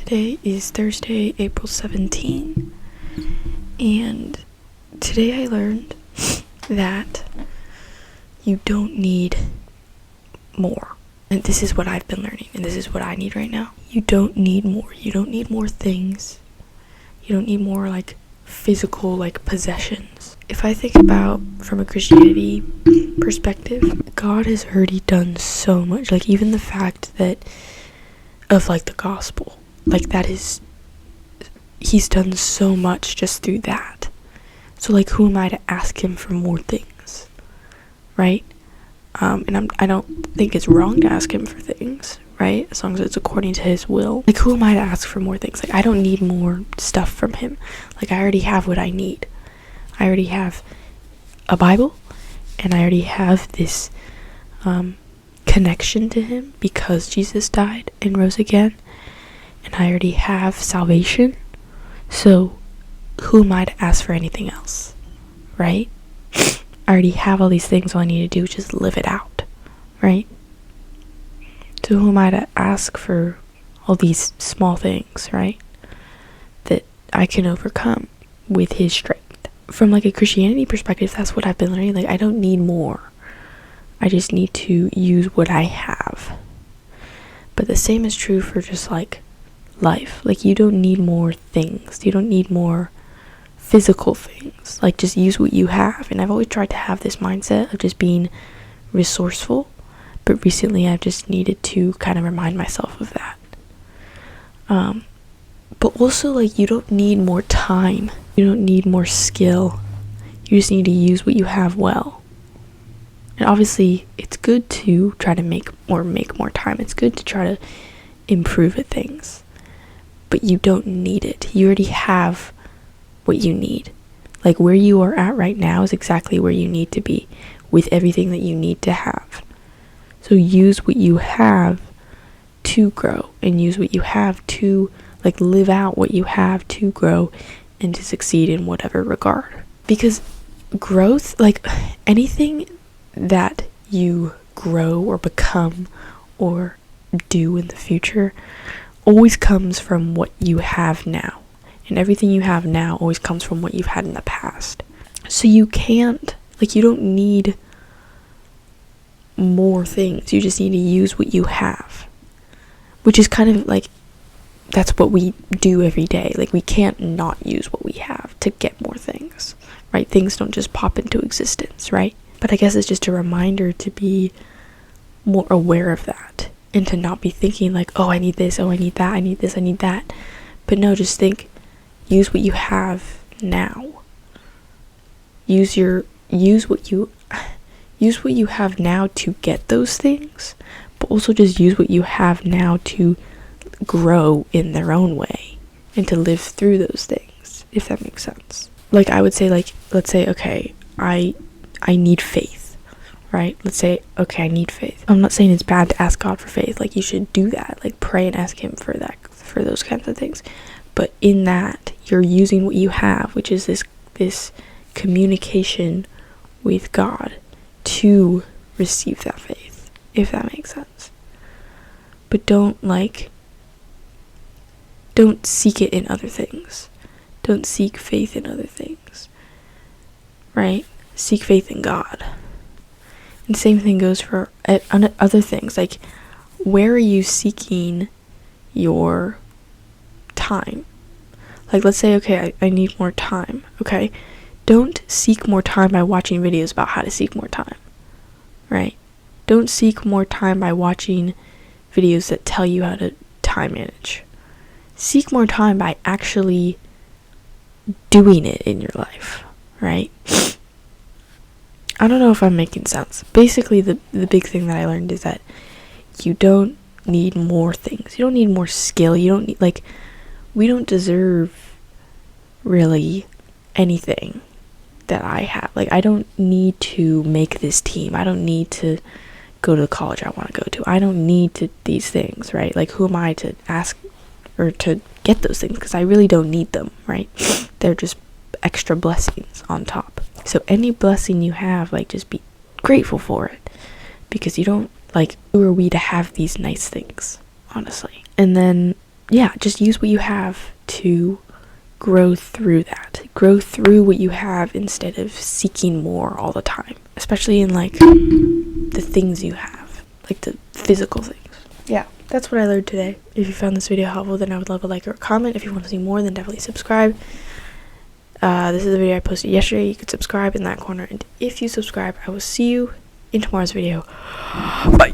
Today is Thursday, April 17, and today I learned that you don't need more. And this is what I've been learning, and this is what I need right now. You don't need more. You don't need more things. You don't need more, physical, possessions. If I think about from a Christianity perspective, God has already done so much. Even the fact that of, the gospel. He's done so much just through that. So, who am I to ask him for more things? Right? And I don't think it's wrong to ask him for things, right? As long as it's according to his will. Who am I to ask for more things? I don't need more stuff from him. I already have what I need. I already have a Bible, and I already have this connection to him because Jesus died and rose again, and I already have salvation. So who am I to ask for anything else, right? I already have all these things. All I need to do is just live it out, right? So who am I to ask for all these small things, right, that I can overcome with his strength? From a Christianity perspective, that's what I've been learning. I don't need more. I just need to use what I have. But the same is true for just life. You don't need more things. You don't need more physical things. Just use what you have. And I've always tried to have this mindset of just being resourceful, but recently I've just needed to kind of remind myself of that. But also you don't need more time. You don't need more skill. You just need to use what you have well. And obviously it's good to try to make more time. It's good to try to improve at things. But you don't need it. You already have what you need. Where you are at right now is exactly where you need to be with everything that you need to have. So use what you have to grow, and use what you have to live out what you have to grow and to succeed in whatever regard. Because growth, anything that you grow or become or do in the future always comes from what you have now. And everything you have now always comes from what you've had in the past. So you can't, you don't need more things. You just need to use what you have. Which is kind of that's what we do every day. We can't not use what we have to get more things, right? Things don't just pop into existence, right? But I guess it's just a reminder to be more aware of that, and to not be thinking oh, I need this, oh, I need that, I need this, I need that. But no, just use what you have now. Use what you have now to get those things, but also just use what you have now to grow in their own way and to live through those things, if that makes sense. I would say let's say, okay, I need faith, right? Let's say, okay, I need faith. I'm not saying it's bad to ask God for faith. You should do that. Pray and ask him for that, for those kinds of things. But in that, you're using what you have, which is this communication with God to receive that faith, if that makes sense. But don't seek it in other things. Don't seek faith in other things, right? Seek faith in God. And the same thing goes for other things. Where are you seeking your time? Let's say, okay, I need more time. Okay, don't seek more time by watching videos about how to seek more time, right? Don't seek more time by watching videos that tell you how to time manage. Seek more time by actually doing it in your life, right? I don't know if I'm making sense. Basically, the big thing that I learned is that you don't need more things. You don't need more skill. You don't need, we don't deserve really anything that I have. I don't need to make this team. I don't need to go to the college I want to go to. I don't need these things, right? Who am I to ask or to get those things? Because I really don't need them, right? They're just extra blessings on top. So any blessing you have, just be grateful for it, because you don't, who are we to have these nice things, honestly? And then just use what you have to grow through that. Grow through what you have instead of seeking more all the time, especially in like the things you have, like the physical things. Yeah, that's what I learned today. If you found this video helpful, then I would love a like or a comment. If you want to see more, then definitely subscribe. This is the video I posted yesterday. You could subscribe in that corner, and if you subscribe, I will see you in tomorrow's video. Bye.